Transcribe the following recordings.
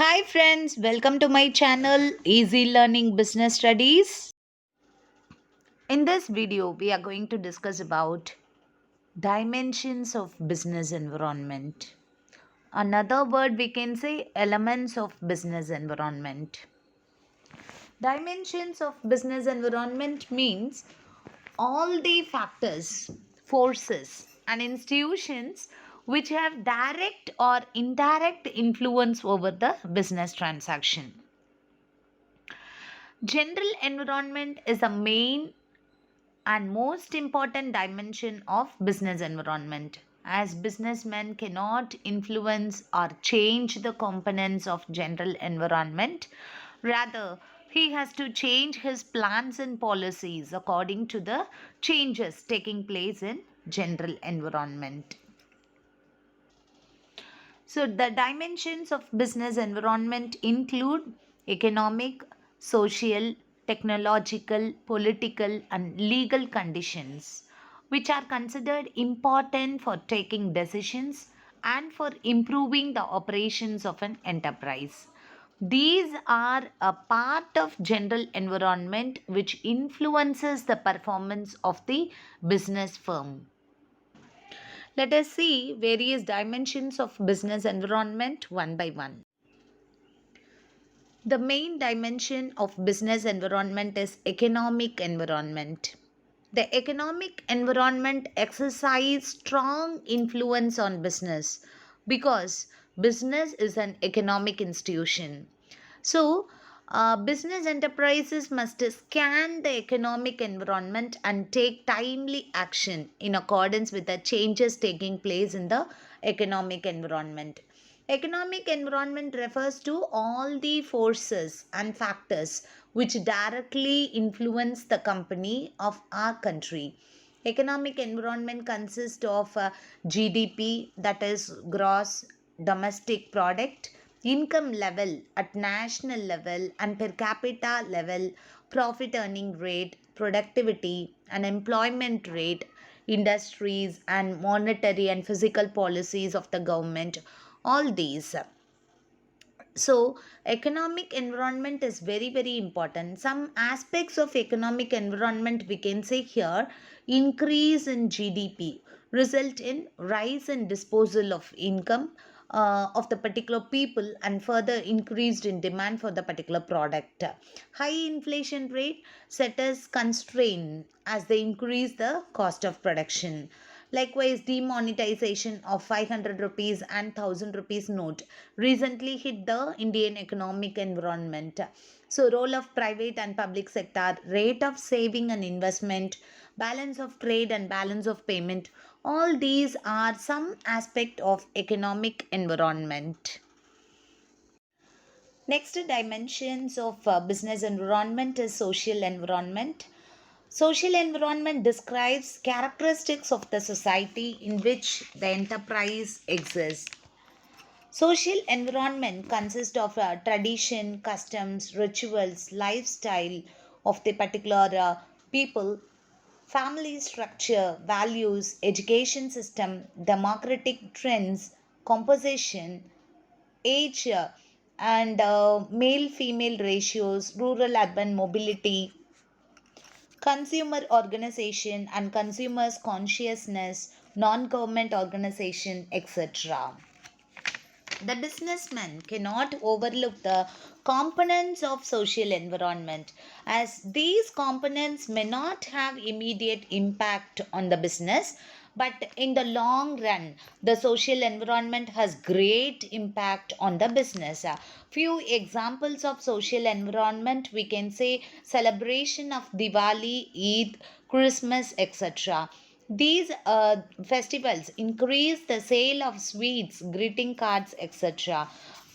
Hi friends, welcome to my channel Easy Learning Business Studies. In this video, we are going to discuss about dimensions of business environment. Another word we can say elements of business environment. Dimensions of business environment means all the factors, forces, and institutions which have direct or indirect influence over the business transaction. General environment is the main and most important dimension of business environment, as businessmen cannot influence or change the components of general environment. Rather, he has to change his plans and policies according to the changes taking place in general environment. So, the dimensions of business environment include economic, social, technological, political, and legal conditions, which are considered important for taking decisions and for improving the operations of an enterprise. These are a part of general environment which influences the performance of the business firm. Let us see various dimensions of business environment one by one. The main dimension of business environment is economic environment. The economic environment exercises strong influence on business because business is an economic institution. So, business enterprises must scan the economic environment and take timely action in accordance with the changes taking place in the economic environment. Economic environment refers to all the forces and factors which directly influence the company of our country. Economic environment consists of GDP, that is gross domestic product, income level at national level and per capita level, profit earning rate, productivity and employment rate, industries and monetary and physical policies of the government, all these. So economic environment is very important. Some aspects of economic environment we can say here: increase in GDP result in rise in disposal of income of the particular people and further increased in demand for the particular product. High inflation rate set as constraint as they increase the cost of production. Likewise, demonetization of 500 rupees and 1000 rupees note recently hit the Indian economic environment. So, role of private and public sector, rate of saving and investment, balance of trade and balance of payment, all these are some aspect of economic environment. Next dimensions of business environment is social environment. Social environment describes characteristics of the society in which the enterprise exists. Social environment consists of tradition, customs, rituals, lifestyle of the particular people, family structure, values, education system, democratic trends, composition, age, and male female ratios, rural urban mobility, consumer organization and consumers consciousness, non government organization, etc. The businessman cannot overlook the components of social environment, as these components may not have immediate impact on the business, but in the long run the social environment has great impact on the business. Few examples of social environment we can say: celebration of Diwali, Eid, Christmas, etc. These festivals increase the sale of sweets, greeting cards, etc.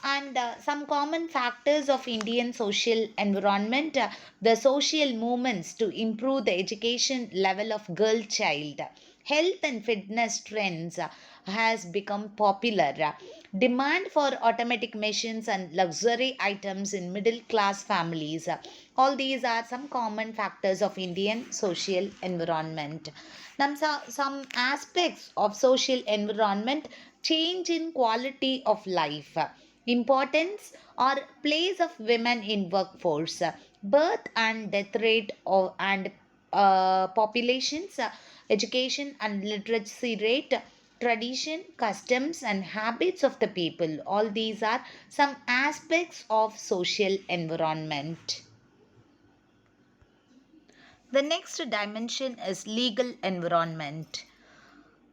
And some common factors of Indian social environment: the social movements to improve the education level of girl child, health and fitness trends has become popular, demand for automatic machines and luxury items in middle class families. All these are some common factors of Indian social environment. Now, some aspects of social environment: change in quality of life. Importance or place of women in workforce, birth and death rate and populations, education and literacy rate, tradition, customs and habits of the people. All these are some aspects of social environment. The next dimension is legal environment.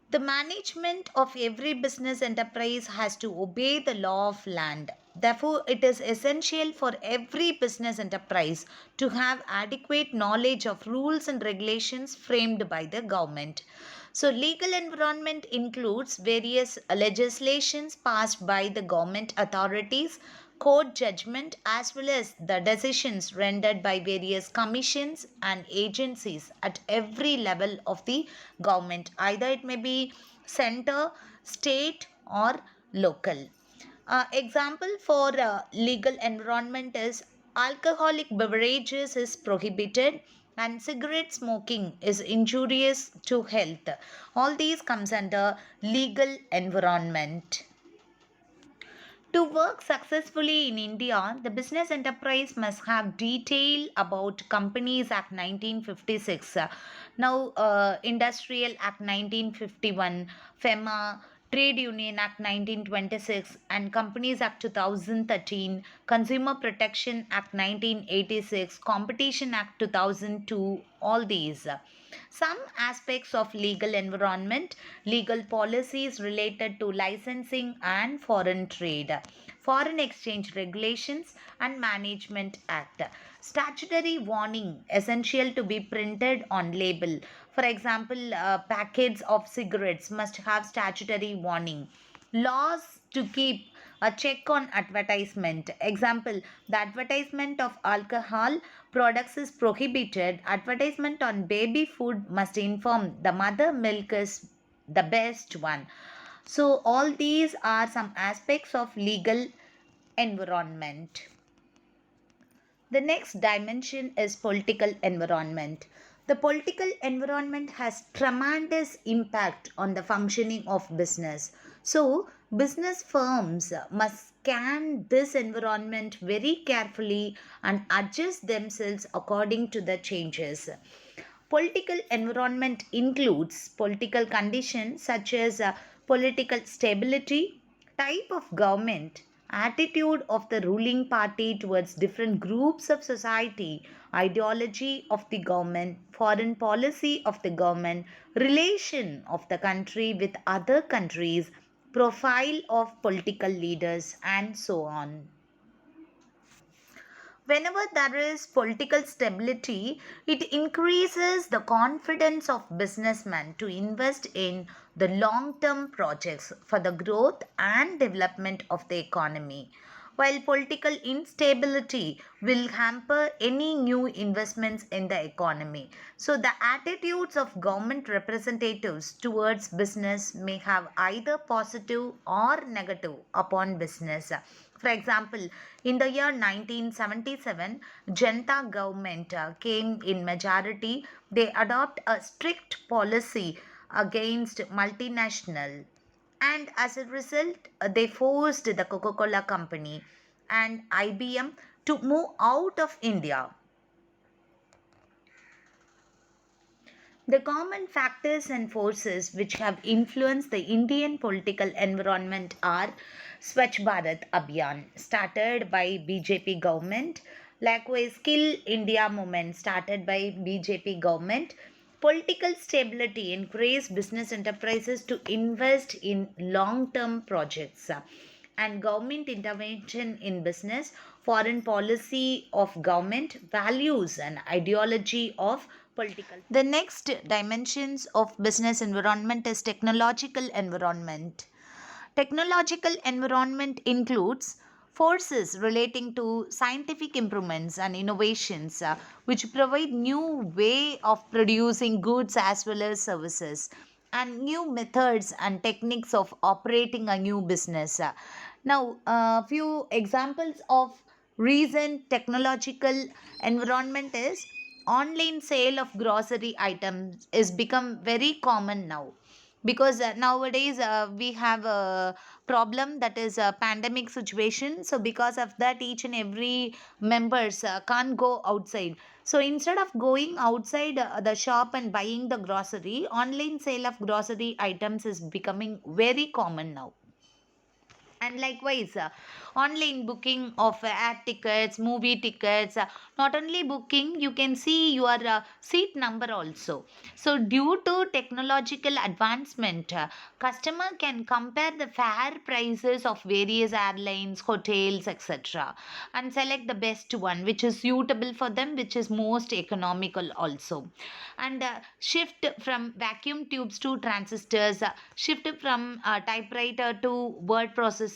The management of every business enterprise has to obey the law of land. Therefore, it is essential for every business enterprise to have adequate knowledge of rules and regulations framed by the government. So, legal environment includes various legislations passed by the government authorities, court judgment, as well as the decisions rendered by various commissions and agencies at every level of the government. Either it may be center, state, or local. Example for legal environment is alcoholic beverages is prohibited and cigarette smoking is injurious to health. All these comes under legal environment. To work successfully in India, the business enterprise must have detail about Companies Act 1956, Industrial Act 1951, FEMA, Trade Union Act 1926, and Companies Act 2013, Consumer Protection Act 1986, Competition Act 2002, all these. Some aspects of legal environment, legal policies related to licensing and foreign trade, foreign exchange regulations and management act, statutory warning essential to be printed on label. For example, packets of cigarettes must have statutory warning. Laws to keep a check on advertisement. Example, the advertisement of alcohol products is prohibited. Advertisement on baby food must inform the mother milk is the best one. So, all these are some aspects of legal environment. The next dimension is political environment. The political environment has tremendous impact on the functioning of business. So, business firms must scan this environment very carefully and adjust themselves according to the changes. Political environment includes political conditions such as political stability, type of government, attitude of the ruling party towards different groups of society, ideology of the government, foreign policy of the government, relation of the country with other countries, profile of political leaders, and so on. Whenever there is political stability, it increases the confidence of businessmen to invest in the long term projects for the growth and development of the economy. While political instability will hamper any new investments in the economy. So, the attitudes of government representatives towards business may have either positive or negative upon business. For example, in the year 1977, Janta government came in majority. They adopt a strict policy against multinational, and as a result, they forced the Coca-Cola company and IBM to move out of India. The common factors and forces which have influenced the Indian political environment are Swachh Bharat Abhiyan, started by BJP government, likewise Skill India movement, started by BJP government. Political stability encouraged business enterprises to invest in long-term projects and government intervention in business, foreign policy of government, values and ideology of political. The next dimensions of business environment is technological environment. Technological environment includes forces relating to scientific improvements and innovations which provide new way of producing goods as well as services and new methods and techniques of operating a new business. Now, a few examples of recent technological environment is online sale of grocery items is become very common now. because nowadays we have a problem, that is a pandemic situation. So because of that, each and every members can't go outside. So instead of going outside the shop and buying the grocery, online sale of grocery items is becoming very common now. And likewise, online booking of air tickets, movie tickets, not only booking, you can see your seat number also. So due to technological advancement, customer can compare the fare prices of various airlines, hotels, etc., and select the best one which is suitable for them, which is most economical also. And shift from vacuum tubes to transistors, shift from typewriter to word processor,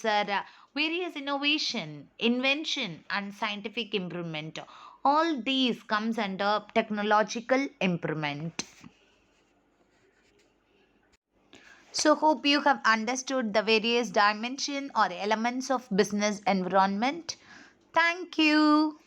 various innovation, invention, and scientific improvement. All these comes under technological improvement. So hope you have understood the various dimension or elements of business environment. Thank you.